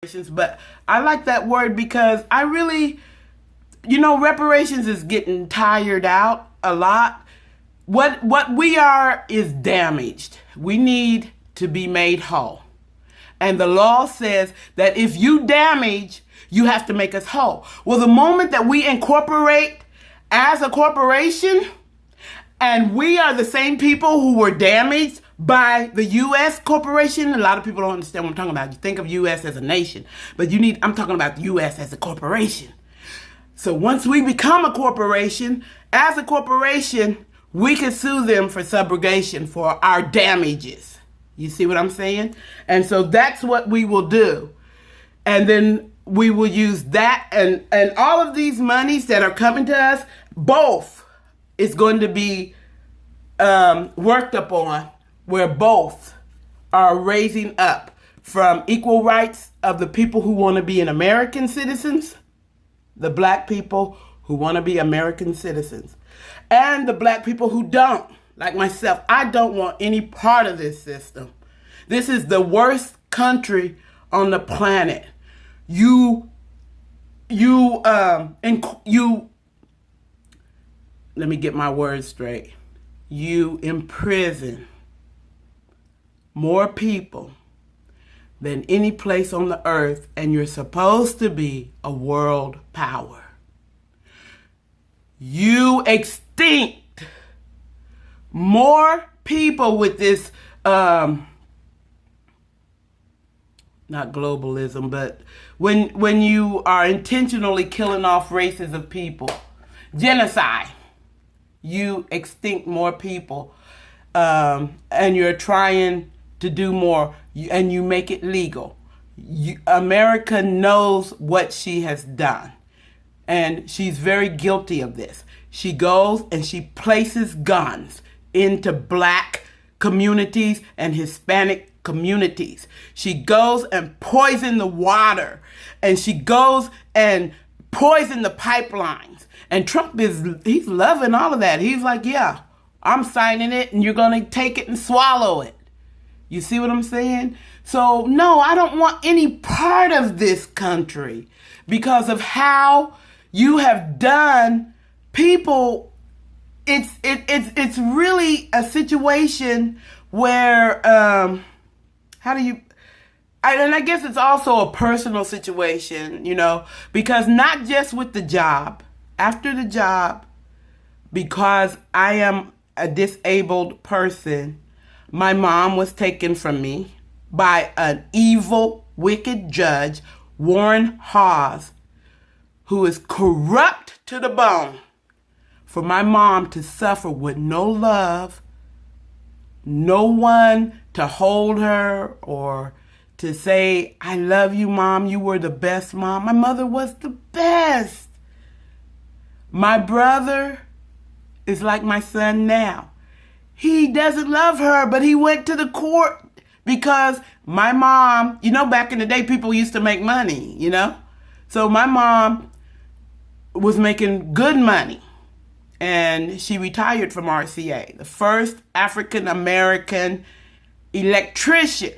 But I like that word because I really, reparations is getting tired out a lot. What we are is damaged. We need to be made whole. And the law says that if you damage, you have to make us whole. Well, the moment that we incorporate as a corporation, and we are the same people who were damaged by the U.S. corporation. A lot of people don't understand what I'm talking about. You think of U.S. as a nation, but I'm talking about the U.S. as a corporation. So once we become a corporation, as a corporation, we can sue them for subrogation for our damages. You see what I'm saying? And so that's what we will do. And then we will use that and all of these monies that are coming to us, both is going to be worked upon, where both are raising up from equal rights of the people who want to be an American citizens, the black people who want to be American citizens, and the black people who don't, like myself. I don't want any part of this system. This is the worst country on the planet. Let me get my words straight. You imprison more people than any place on the earth, and you're supposed to be a world power. You extinct more people with this, not globalism, but when you are intentionally killing off races of people, genocide. You extinct more people, and you're trying to do more, and you make it legal. America knows what she has done, and she's very guilty of this. She goes and she places guns into black communities and Hispanic communities. She goes and poisons the water, and she goes and poisons the pipelines. And Trump he's loving all of that. He's like, yeah, I'm signing it and you're going to take it and swallow it. You see what I'm saying? So no, I don't want any part of this country because of how you have done people. It's really a situation where, and I guess it's also a personal situation, because not just with the job, after the job, because I am a disabled person, my mom was taken from me by an evil, wicked judge, Warren Hawes, who is corrupt to the bone, for my mom to suffer with no love, no one to hold her or to say, I love you, Mom, you were the best mom. My mother was the best. My brother is like my son now. He doesn't love her, but he went to the court because my mom, back in the day, people used to make money, So my mom was making good money, and she retired from RCA, the first African-American electrician.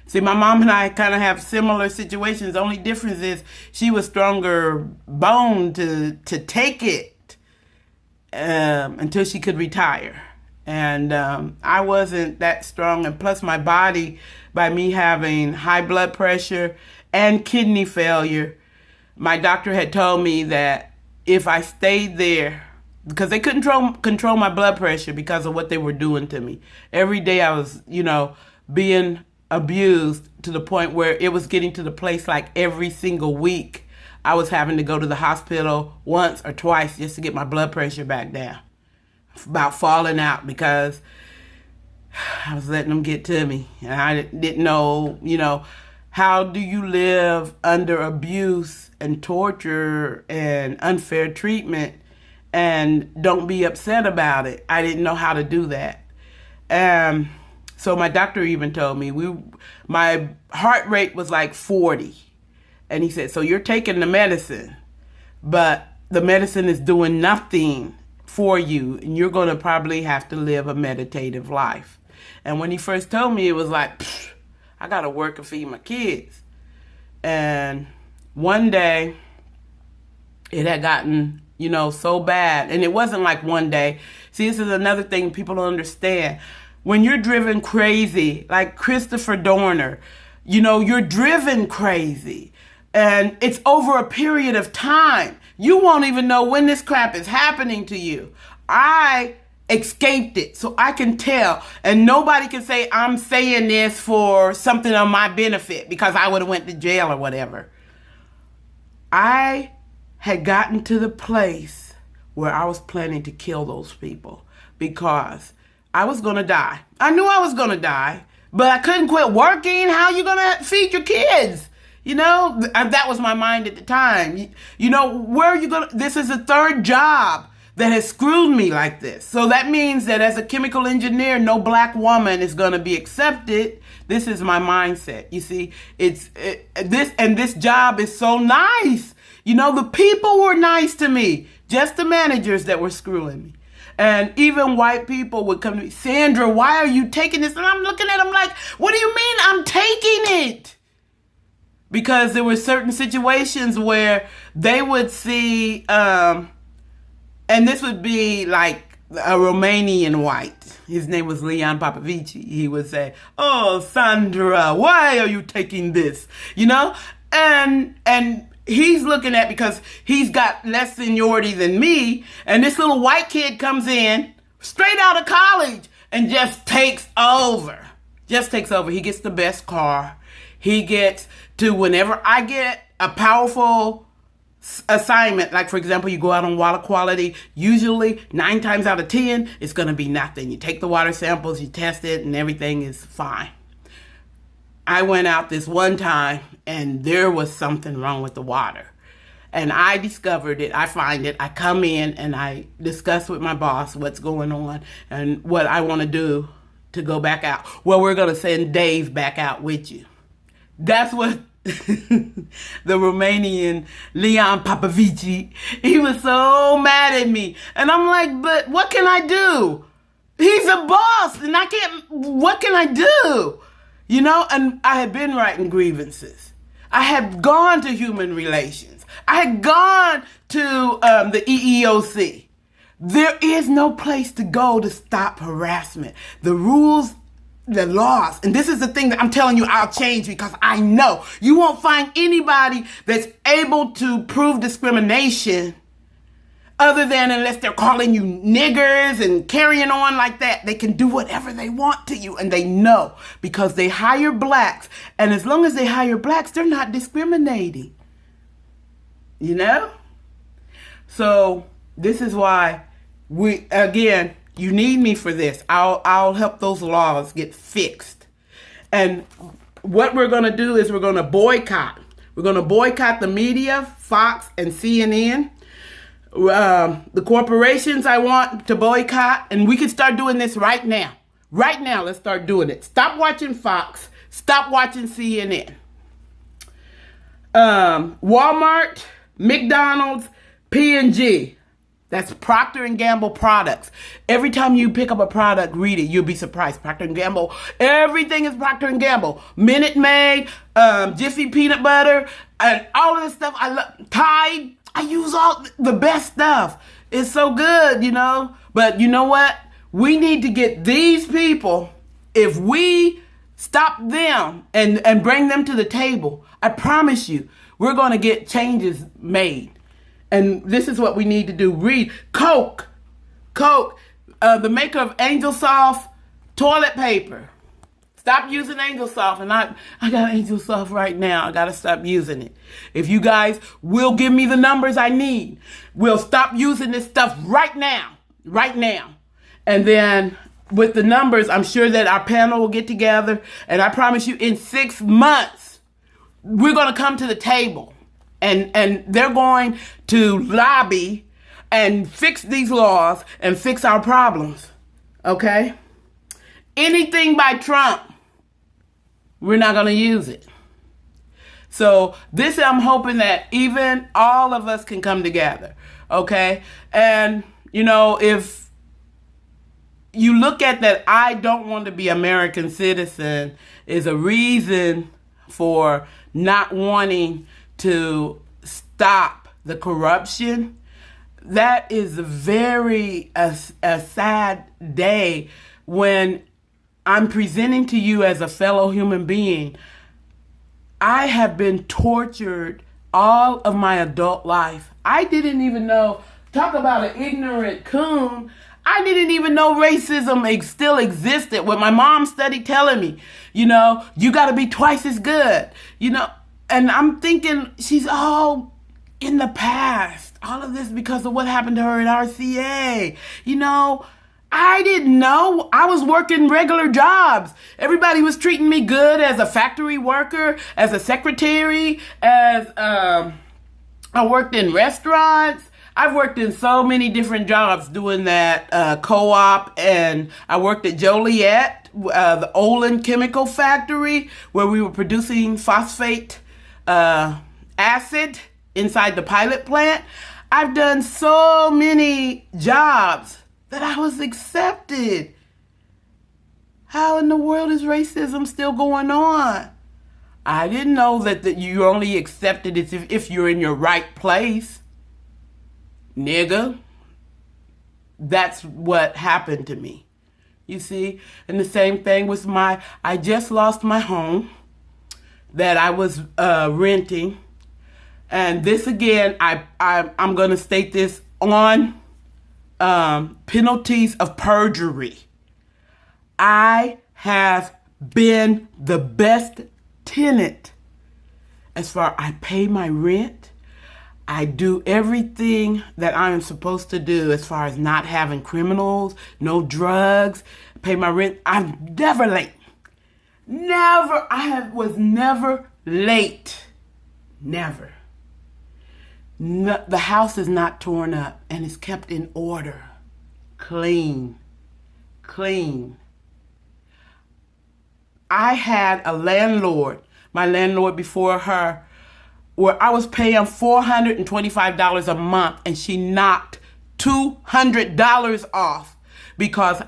See, my mom and I kind of have similar situations. The only difference is she was stronger bone to take it until she could retire. And I wasn't that strong. And plus my body, by me having high blood pressure and kidney failure, my doctor had told me that if I stayed there, because they couldn't control my blood pressure because of what they were doing to me. Every day I was, being abused to the point where it was getting to the place like every single week I was having to go to the hospital once or twice just to get my blood pressure back down. About falling out because I was letting them get to me. And I didn't know, how do you live under abuse and torture and unfair treatment and don't be upset about it? I didn't know how to do that. So my doctor even told me my heart rate was like 40. And he said, so you're taking the medicine, but the medicine is doing nothing for you. And you're going to probably have to live a meditative life. And when he first told me, it was like, I got to work and feed my kids. And one day, it had gotten, so bad. And it wasn't like one day. See, this is another thing people don't understand. When you're driven crazy, like Christopher Dorner, you're driven crazy. And it's over a period of time. You won't even know when this crap is happening to you. I escaped it, so I can tell. And nobody can say I'm saying this for something on my benefit because I would have went to jail or whatever. I had gotten to the place where I was planning to kill those people because I was going to die. I knew I was going to die, but I couldn't quit working. How are you going to feed your kids? That was my mind at the time. Where are you going to? This is the third job that has screwed me like this. So that means that as a chemical engineer, no black woman is going to be accepted. This is my mindset. You see, this job is so nice. The people were nice to me, just the managers that were screwing me. And even white people would come to me, Sandra, why are you taking this? And I'm looking at them like, what do you mean I'm taking it? Because there were certain situations where they would see, and this would be like a Romanian white. His name was Leon Popovici. He would say, oh, Sandra, why are you taking this? And he's looking at, because he's got less seniority than me, and this little white kid comes in straight out of college and just takes over. He gets the best car. He gets to, whenever I get a powerful assignment, like for example, you go out on water quality, usually 9 times out of 10, it's going to be nothing. You take the water samples, you test it, and everything is fine. I went out this one time and there was something wrong with the water. And I discovered it. I find it. I come in and I discuss with my boss what's going on and what I want to do to go back out. Well, we're going to send Dave back out with you. That's what the Romanian Leon Popovici, he was so mad at me. And I'm like, but what can I do? He's a boss and what can I do? And I had been writing grievances. I had gone to human relations. I had gone to the EEOC. There is no place to go to stop harassment. The rules, the laws, and this is the thing that I'm telling you I'll change, because I know you won't find anybody that's able to prove discrimination other than unless they're calling you niggers and carrying on like that. They can do whatever they want to you, and they know because they hire blacks. And as long as they hire blacks, they're not discriminating. So this is why you need me for this. I'll help those laws get fixed. And what we're going to do is we're going to boycott. We're going to boycott the media, Fox and CNN. The corporations I want to boycott, and we can start doing this right now. Right now, let's start doing it. Stop watching Fox. Stop watching CNN. Walmart, McDonald's, P&G. That's Procter & Gamble products. Every time you pick up a product, read it. You'll be surprised. Procter & Gamble. Everything is Procter & Gamble. Minute Maid, Jiffy peanut butter, and all of this stuff. I love Tide. I use all the best stuff. It's so good, But you know what? We need to get these people, if we stop them and bring them to the table, I promise you, we're going to get changes made. And this is what we need to do. Read Coke, the maker of Angel Soft toilet paper. Stop using Angel Soft. And I got Angel Soft right now. I got to stop using it. If you guys will give me the numbers I need, we'll stop using this stuff right now. And then with the numbers, I'm sure that our panel will get together. And I promise you, in 6 months, we're going to come to the table. And they're going to lobby and fix these laws and fix our problems. Okay? Anything by Trump, we're not going to use it. So this, I'm hoping that even all of us can come together. Okay? And, if you look at that, I don't want to be American citizen is a reason for not wanting to stop the corruption. That is a sad day when I'm presenting to you as a fellow human being. I have been tortured all of my adult life. I didn't even know, talk about an ignorant coon, I didn't even know racism still existed when my mom studied telling me, you got to be twice as good, and I'm thinking she's all in the past. All of this because of what happened to her at RCA. I didn't know. I was working regular jobs. Everybody was treating me good as a factory worker, as a secretary, as I worked in restaurants. I've worked in so many different jobs doing that co-op, and I worked at Joliet, the Olin chemical factory, where we were producing phosphate acid inside the pilot plant. I've done so many jobs that I was accepted. How in the world is racism still going on? I didn't know that you're only accepted if you're in your right place. Nigga. That's what happened to me. You see? And the same thing was I just lost my home that I was renting. And this again, I'm going to state this on penalties of perjury. I have been the best tenant as far I pay my rent. I do everything that I am supposed to do as far as not having criminals, no drugs, pay my rent. I'm never late. Was never late. Never. No, the house is not torn up and it's kept in order. Clean. I had a landlord, my landlord before her, where I was paying $425 a month and she knocked $200 off because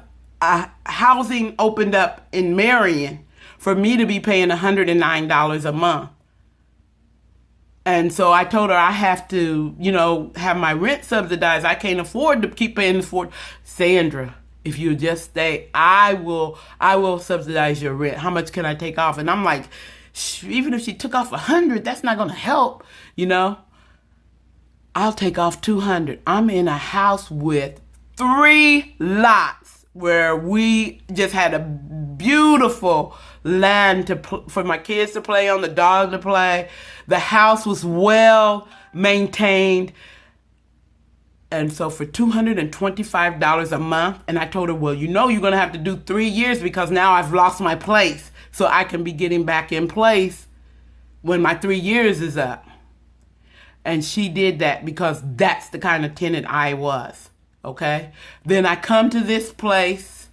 housing opened up in Marion for me to be paying $109 a month. And so I told her I have to, have my rent subsidized. I can't afford to keep paying for Sandra, if you just stay, I will subsidize your rent. How much can I take off? And I'm like, even if she took off $100, that's not going to help, I'll take off $200. I'm in a house with 3 lots where we just had a beautiful land for my kids to play on, the dog to play. The house was well maintained. And so for $225 a month, and I told her, well, you're going to have to do 3 years because now I've lost my place. So I can be getting back in place when my 3 years is up. And she did that because that's the kind of tenant I was. Okay? Then I come to this place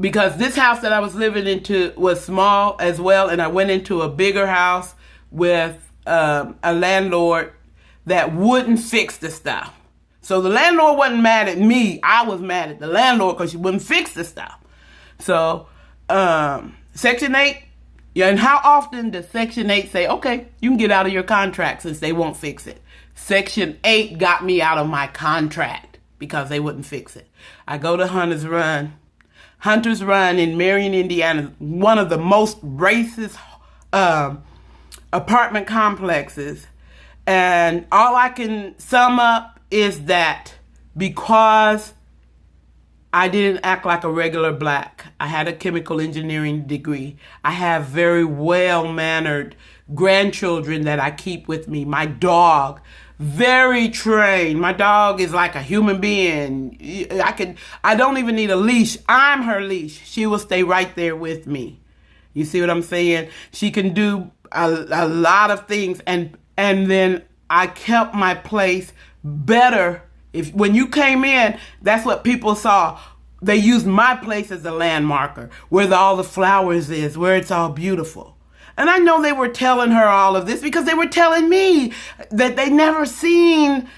because this house that I was living into was small as well. And I went into a bigger house with a landlord that wouldn't fix the stuff. So the landlord wasn't mad at me. I was mad at the landlord because she wouldn't fix the stuff. So Section 8, and how often does Section 8 say, okay, you can get out of your contract since they won't fix it? Section 8 got me out of my contract because they wouldn't fix it. I go to Hunter's Run. Hunter's Run in Marion, Indiana, one of the most racist apartment complexes. And all I can sum up is that because I didn't act like a regular black, I had a chemical engineering degree, I have very well-mannered grandchildren that I keep with me. My dog, very trained. My dog is like a human being. I don't even need a leash. I'm her leash. She will stay right there with me. You see what I'm saying? She can do a lot of things, and then I kept my place better. When you came in, that's what people saw. They used my place as a landmarker, where all the flowers is, where it's all beautiful. And I know they were telling her all of this because they were telling me that they never seen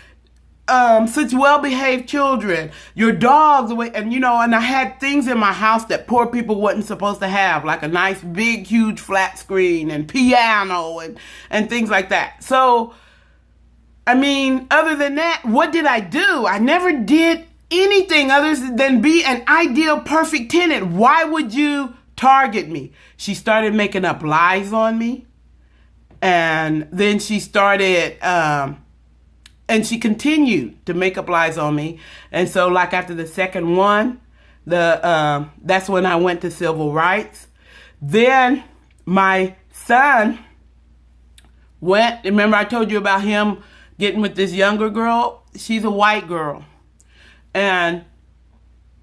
such well-behaved children, your dogs, and and I had things in my house that poor people wasn't supposed to have, like a nice, big, huge flat screen and piano and things like that. So, I mean, other than that, what did I do? I never did anything other than be an ideal, perfect tenant. Why would you target me? She started making up lies on me. And then she started, and she continued to make up lies on me. And so, like, after the second one, that's when I went to civil rights. Then my son went, remember I told you about him getting with this younger girl? She's a white girl. And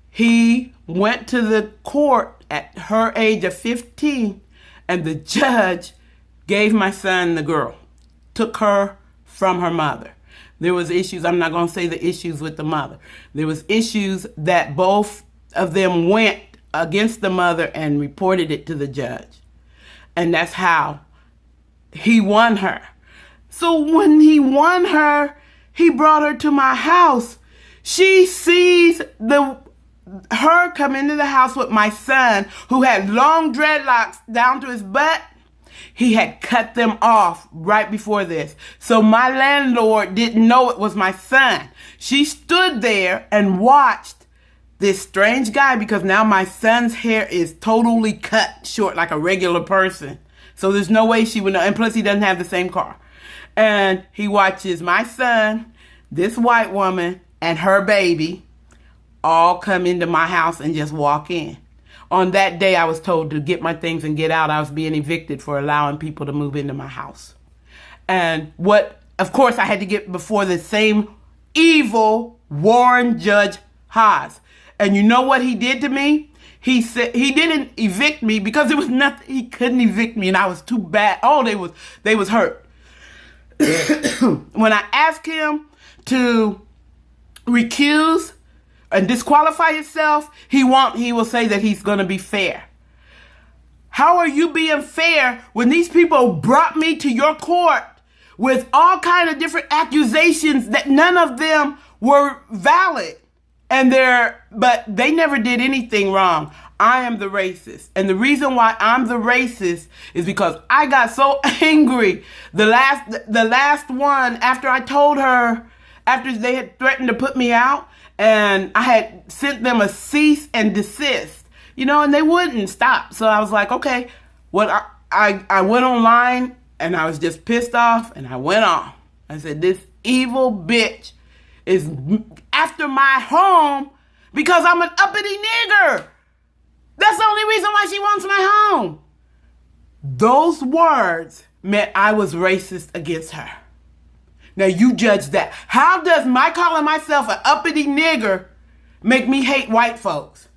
he went to the court at her age of 15, and the judge gave my son the girl, took her from her mother. There was issues, I'm not going to say the issues with the mother. There was issues that both of them went against the mother and reported it to the judge. And that's how he won her. So when he won her, he brought her to my house. She sees her come into the house with my son, who had long dreadlocks down to his butt. He had cut them off right before this. So my landlord didn't know it was my son. She stood there and watched this strange guy, because now my son's hair is totally cut short like a regular person. So there's no way she would know. And plus, he doesn't have the same car. And he watches my son, this white woman, and her baby all come into my house and just walk in. On that day, I was told to get my things and get out. I was being evicted for allowing people to move into my house. And of course, I had to get before the same evil Warren Judge Haas. And you know what he did to me? He said he didn't evict me because there was nothing. He couldn't evict me, and I was too bad. Oh, they was hurt. When I asked him to recuse and disqualify himself, he will say that he's going to be fair. How are you being fair when these people brought me to your court with all kind of different accusations that none of them were valid? But they never did anything wrong. I am the racist. And the reason why I'm the racist is because I got so angry the last one, after I told her, after they had threatened to put me out, and I had sent them a cease and desist, and they wouldn't stop. So I was like, okay, I went online, and I was just pissed off, and I went on. I said, this evil bitch is after my home because I'm an uppity nigger. That's the only reason why she wants my home. Those words meant I was racist against her. Now you judge that. How does my calling myself an uppity nigger make me hate white folks?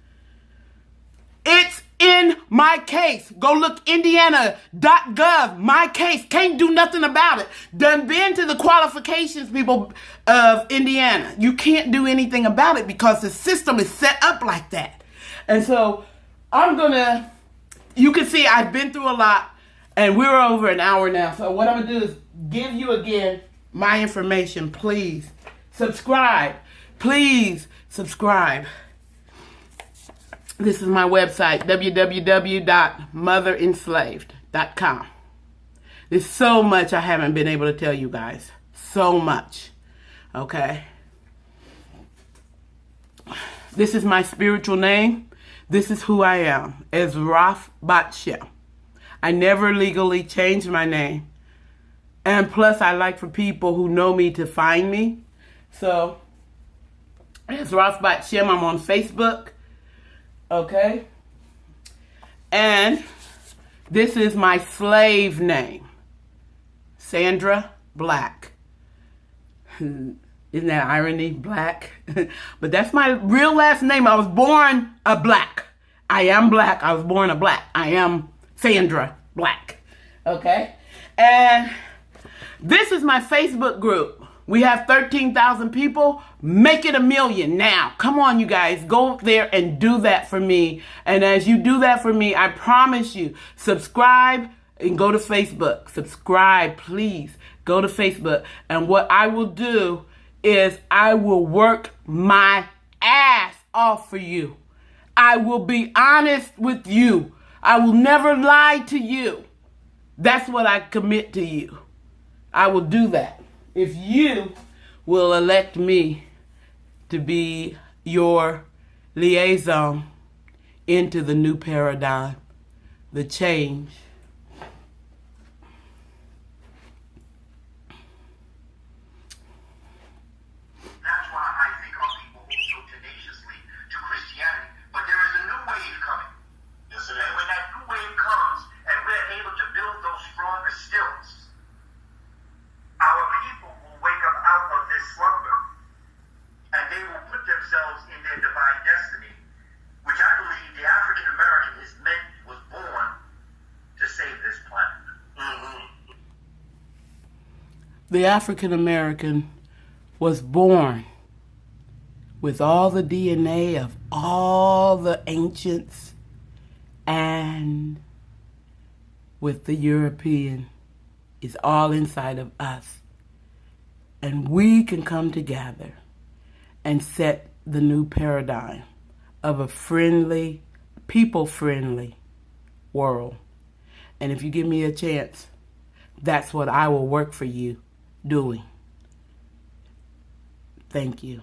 It's in my case. Go look indiana.gov. My case. Can't do nothing about it. Done been to the qualifications, people of Indiana. You can't do anything about it because the system is set up like that. And so you can see I've been through a lot, and we're over an hour now. So what I'm going to do is give you again my information. Please subscribe. Please subscribe. This is my website, www.motherenslaved.com. There's so much I haven't been able to tell you guys. So much. Okay? This is my spiritual name. This is who I am, Ezzrath Baht Shem. I never legally changed my name. And plus, I like for people who know me to find me. So, Ezzrath Baht Shem, I'm on Facebook. Okay? And this is my slave name, Sandra Black. Isn't that irony? Black. But that's my real last name. I was born a black. I am black. I was born a black. I am Sandra Black. Okay? And this is my Facebook group. We have 13,000 people. Make it 1 million now. Come on, you guys. Go there and do that for me. And as you do that for me, I promise you, subscribe and go to Facebook. Subscribe, please. Go to Facebook. And what I will do is I will work my ass off for you. I will be honest with you. I will never lie to you. That's what I commit to you. I will do that if you will elect me to be your liaison into the new paradigm, the change. That's why I think our people hold so tenaciously to Christianity. But there is a new wave coming. Yes, it is. And when that new wave comes and we're able to build those stronger stills, our people will wake up out of this slumber and they will put themselves in their divine destiny, which I believe the African American was born to save this planet. Mm-hmm. The African American was born with all the DNA of all the ancients and with the European. It's all inside of us. And we can come together and set the new paradigm of a friendly, people-friendly world. And if you give me a chance, that's what I will work for you doing. Thank you.